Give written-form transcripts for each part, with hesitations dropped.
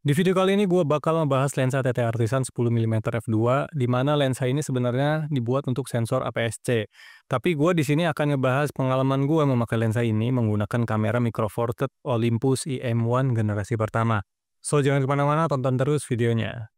Di video kali ini gue bakal membahas lensa TT Artisan 10 mm f2, di mana lensa ini sebenarnya dibuat untuk sensor APS-C. Tapi gue di sini akan ngebahas pengalaman gue memakai lensa ini menggunakan kamera Micro Four Thirds Olympus IM1 generasi pertama. So jangan kemana-mana, tonton terus videonya.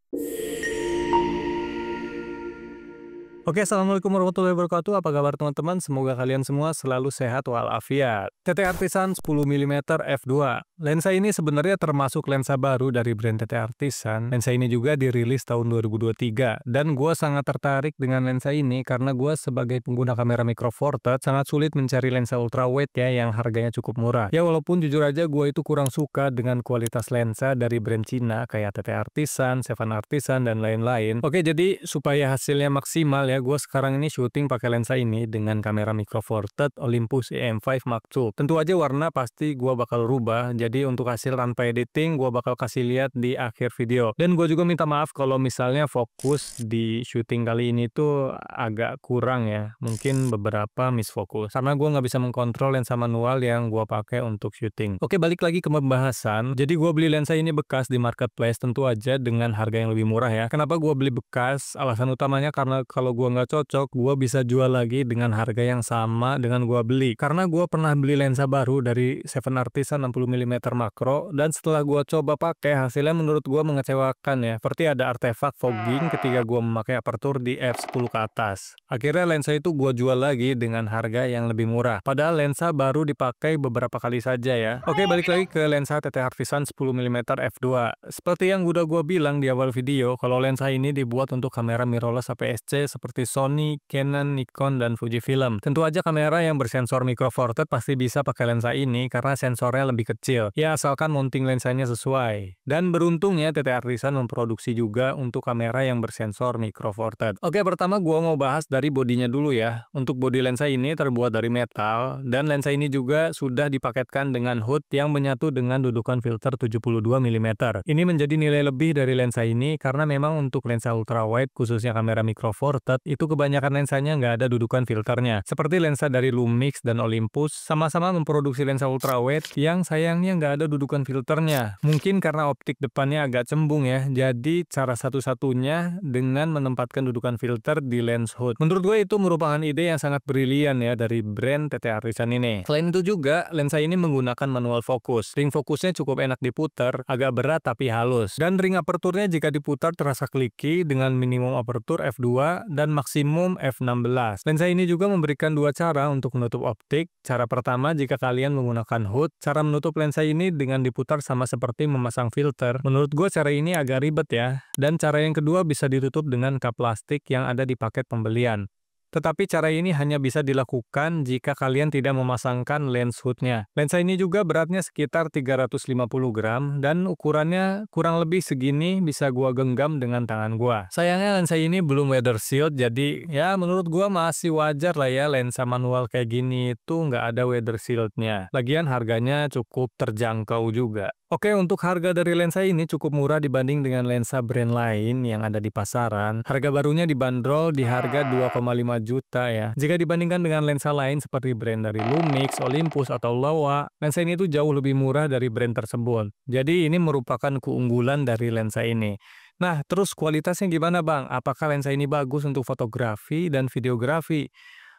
Oke, assalamualaikum warahmatullahi wabarakatuh. Apa kabar teman-teman? Semoga kalian semua selalu sehat walafiat. TT Artisan 10 mm f2. Lensa ini sebenarnya termasuk lensa baru dari brand TT Artisan. Lensa ini juga dirilis tahun 2023. Dan gue sangat tertarik dengan lensa ini karena gue sebagai pengguna kamera Micro Four Thirds sangat sulit mencari lensa ultrawide ya yang harganya cukup murah. Ya walaupun jujur aja gue itu kurang suka dengan kualitas lensa dari brand Cina kayak TT Artisan, Sevan Artisan, dan lain-lain. Oke, jadi supaya hasilnya maksimal ya, gue sekarang ini syuting pakai lensa ini dengan kamera Micro Four Thirds Olympus IM5 Mark II. Tentu aja warna pasti gue bakal rubah, jadi untuk hasil tanpa editing gue bakal kasih lihat di akhir video. Dan gue juga minta maaf kalau misalnya fokus di syuting kali ini tuh agak kurang ya, mungkin beberapa misfokus karena gue nggak bisa mengkontrol lensa manual yang gue pakai untuk syuting. Oke, balik lagi ke pembahasan. Jadi gue beli lensa ini bekas di marketplace, tentu aja dengan harga yang lebih murah ya. Kenapa gue beli bekas? Alasan utamanya karena kalau gue nggak cocok, gue bisa jual lagi dengan harga yang sama dengan gue beli. Karena gue pernah beli lensa baru dari Sevan Artisan 60 mm makro, dan setelah gue coba pakai, hasilnya menurut gue mengecewakan ya. Seperti ada artefak fogging ketika gue memakai aperture di f10 ke atas. Akhirnya lensa itu gue jual lagi dengan harga yang lebih murah. Padahal lensa baru dipakai beberapa kali saja ya. Oke, balik lagi ke lensa TT Artisan 10 mm f2. Seperti yang udah gue bilang di awal video, kalau lensa ini dibuat untuk kamera mirrorless APS-C seperti Sony, Canon, Nikon, dan Fujifilm. Tentu aja kamera yang bersensor Micro Four Thirds pasti bisa pakai lensa ini karena sensornya lebih kecil. Ya, asalkan mounting lensanya sesuai. Dan beruntungnya TT Artisan memproduksi juga untuk kamera yang bersensor Micro Four Thirds. Oke, pertama gua mau bahas dari bodinya dulu ya. Untuk bodi lensa ini terbuat dari metal, dan lensa ini juga sudah dipaketkan dengan hood yang menyatu dengan dudukan filter 72 mm. Ini menjadi nilai lebih dari lensa ini karena memang untuk lensa ultrawide khususnya kamera Micro Four Thirds itu kebanyakan lensanya nggak ada dudukan filternya. Seperti lensa dari Lumix dan Olympus sama-sama memproduksi lensa ultrawide yang sayangnya nggak ada dudukan filternya. Mungkin karena optik depannya agak cembung ya, jadi cara satu-satunya dengan menempatkan dudukan filter di lens hood. Menurut gue itu merupakan ide yang sangat brilian ya dari brand TT Artisan ini. Selain itu juga, lensa ini menggunakan manual fokus. Ring fokusnya cukup enak diputar, agak berat tapi halus. Dan ring aperturnya jika diputar terasa kliki dengan minimum apertur f2 dan maksimum f16. Lensa ini juga memberikan dua cara untuk menutup optik. Cara pertama, jika kalian menggunakan hood, cara menutup lensa ini dengan diputar sama seperti memasang filter. Menurut gue cara ini agak ribet ya. Dan cara yang kedua bisa ditutup dengan kap plastik yang ada di paket pembelian. Tetapi cara ini hanya bisa dilakukan jika kalian tidak memasangkan lens hoodnya. Lensa ini juga beratnya sekitar 350 gram dan ukurannya kurang lebih segini bisa gua genggam dengan tangan gua. Sayangnya lensa ini belum weather shield, jadi ya menurut gua masih wajar lah ya lensa manual kayak gini itu nggak ada weather shieldnya. Lagian harganya cukup terjangkau juga. Oke, untuk harga dari lensa ini cukup murah dibanding dengan lensa brand lain yang ada di pasaran. Harga barunya dibanderol di harga 2,5 juta ya. Jika dibandingkan dengan lensa lain seperti brand dari Lumix, Olympus, atau Laowa, lensa ini tuh jauh lebih murah dari brand tersebut. Jadi ini merupakan keunggulan dari lensa ini. Nah, terus kualitasnya gimana bang? Apakah lensa ini bagus untuk fotografi dan videografi?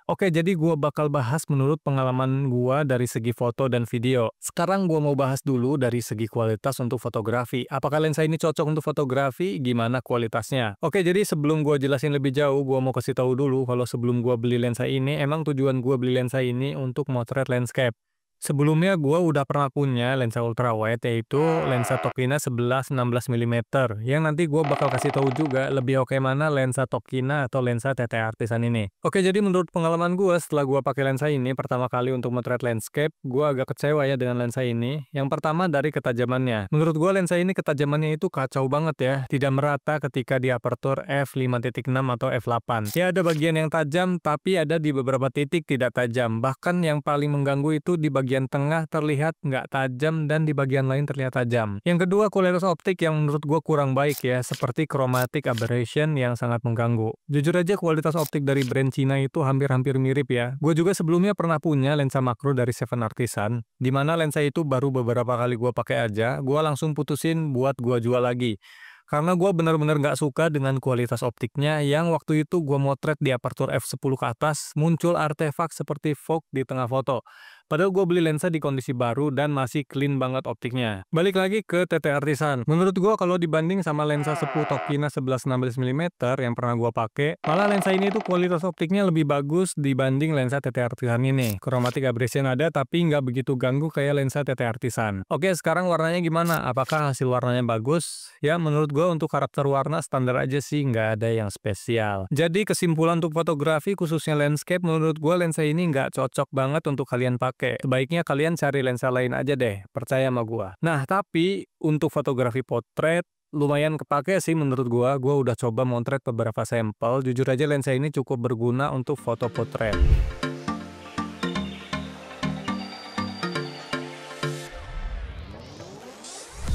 Oke, jadi gua bakal bahas menurut pengalaman gua dari segi foto dan video. Sekarang gua mau bahas dulu dari segi kualitas untuk fotografi. Apakah lensa ini cocok untuk fotografi? Gimana kualitasnya? Oke, jadi sebelum gua jelasin lebih jauh, gua mau kasih tahu dulu kalau sebelum gua beli lensa ini, emang tujuan gua beli lensa ini untuk motret landscape. Sebelumnya gua udah pernah punya lensa ultrawide, yaitu lensa Tokina 11-16 mm, yang nanti gua bakal kasih tahu juga lebih oke mana lensa Tokina atau lensa TT Artisan ini. Oke, jadi menurut pengalaman gua setelah gua pakai lensa ini pertama kali untuk motret landscape, gua agak kecewa ya dengan lensa ini. Yang pertama dari ketajamannya. Menurut gua lensa ini ketajamannya itu kacau banget ya, tidak merata ketika di apertur f5.6 atau f8. Ya ada bagian yang tajam, tapi ada di beberapa titik tidak tajam. Bahkan yang paling mengganggu itu di bagian bagian tengah terlihat nggak tajam dan di bagian lain terlihat tajam. Yang kedua, kualitas optik yang menurut gue kurang baik ya, seperti chromatic aberration yang sangat mengganggu. Jujur aja kualitas optik dari brand Cina itu hampir-hampir mirip ya. Gue juga sebelumnya pernah punya lensa makro dari Seven Artisan, di mana lensa itu baru beberapa kali gue pakai aja, gue langsung putusin buat gue jual lagi. Karena gue benar-benar nggak suka dengan kualitas optiknya yang waktu itu gue motret di aperture f10 ke atas, muncul artefak seperti fog di tengah foto. Padahal gue beli lensa di kondisi baru dan masih clean banget optiknya. Balik lagi ke TT Artisan. Menurut gue kalau dibanding sama lensa sepuh Tokina 11-16mm yang pernah gue pakai, malah lensa ini tuh kualitas optiknya lebih bagus dibanding lensa TT Artisan ini. Chromatic aberration ada tapi nggak begitu ganggu kayak lensa TT Artisan. Oke, sekarang warnanya gimana? Apakah hasil warnanya bagus? Ya, menurut gue untuk karakter warna standar aja sih, nggak ada yang spesial. Jadi kesimpulan untuk fotografi khususnya landscape, menurut gue lensa ini nggak cocok banget untuk kalian pakai. Sebaiknya kalian cari lensa lain aja deh, percaya sama gua. Nah, tapi untuk fotografi potret lumayan kepake sih menurut gua. Gua udah coba motret beberapa sampel. Jujur aja lensa ini cukup berguna untuk foto potret.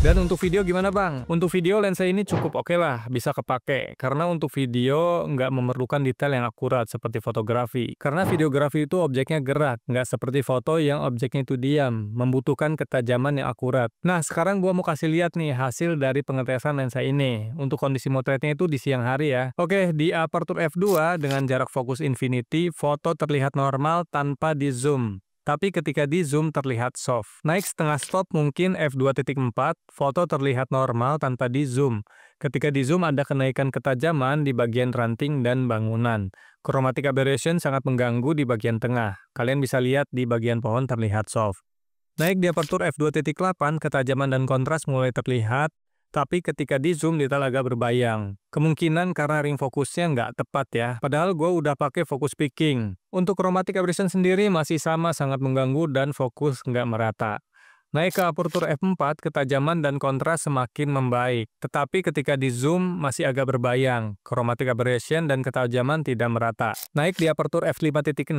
Dan untuk video gimana bang? Untuk video lensa ini cukup oke lah, bisa kepake. Karena untuk video nggak memerlukan detail yang akurat seperti fotografi. Karena videografi itu objeknya gerak, nggak seperti foto yang objeknya itu diam, membutuhkan ketajaman yang akurat. Nah sekarang gua mau kasih lihat nih hasil dari pengetesan lensa ini. Untuk kondisi motretnya itu di siang hari ya. Oke, di aperture f2 dengan jarak fokus infinity, foto terlihat normal tanpa di zoom. Tapi ketika di zoom terlihat soft. Naik setengah stop mungkin f2.4, foto terlihat normal tanpa di zoom. Ketika di zoom ada kenaikan ketajaman di bagian ranting dan bangunan. Chromatic aberration sangat mengganggu di bagian tengah. Kalian bisa lihat di bagian pohon terlihat soft. Naik di aperture f2.8, ketajaman dan kontras mulai terlihat. Tapi ketika di zoom detail agak berbayang. Kemungkinan karena ring fokusnya nggak tepat ya. Padahal gue udah pakai fokus picking. Untuk chromatic aberration sendiri masih sama, sangat mengganggu dan fokus nggak merata. Naik ke aperture f4, ketajaman dan kontras semakin membaik. Tetapi ketika di zoom masih agak berbayang. Chromatic aberration dan ketajaman tidak merata. Naik di aperture f5.6,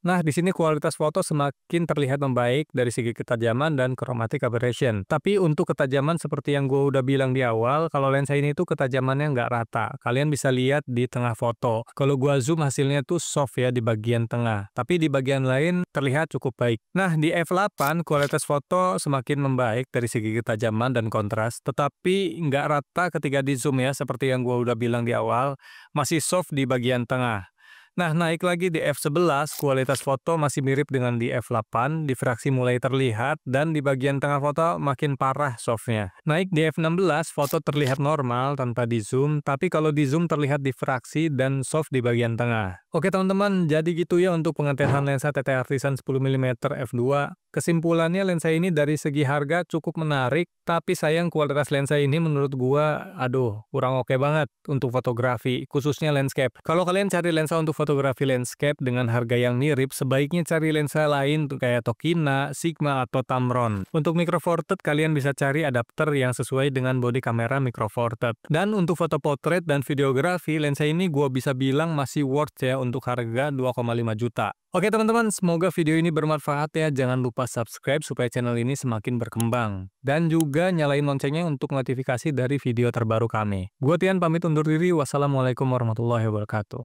nah di sini kualitas foto semakin terlihat membaik dari segi ketajaman dan chromatic aberration. Tapi untuk ketajaman seperti yang gue udah bilang di awal, kalau lensa ini tuh ketajamannya nggak rata. Kalian bisa lihat di tengah foto. Kalau gue zoom hasilnya tuh soft ya di bagian tengah. Tapi di bagian lain terlihat cukup baik. Nah di f8 kualitas foto semakin membaik dari segi ketajaman dan kontras, tetapi nggak rata ketika di zoom ya, seperti yang gue udah bilang di awal, masih soft di bagian tengah. Nah, naik lagi di f11, kualitas foto masih mirip dengan di f8, difraksi mulai terlihat, dan di bagian tengah foto makin parah softnya. Naik di f16, foto terlihat normal tanpa di zoom, tapi kalau di zoom terlihat difraksi dan soft di bagian tengah. Oke teman-teman, jadi gitu ya untuk pengetesan lensa TT Artisan 10mm f2. Kesimpulannya lensa ini dari segi harga cukup menarik, tapi sayang kualitas lensa ini menurut gua, aduh, kurang oke banget untuk fotografi, khususnya landscape. Kalau kalian cari lensa untuk fotografi landscape dengan harga yang mirip, sebaiknya cari lensa lain kayak Tokina, Sigma, atau Tamron. Untuk micro four third, kalian bisa cari adapter yang sesuai dengan bodi kamera micro four third. Dan untuk foto potret dan videografi, lensa ini gua bisa bilang masih worth ya untuk harga 2,5 juta. Oke teman-teman, semoga video ini bermanfaat ya. Jangan lupa subscribe supaya channel ini semakin berkembang. Dan juga nyalain loncengnya untuk notifikasi dari video terbaru kami. Gua Tian pamit undur diri. Wassalamualaikum warahmatullahi wabarakatuh.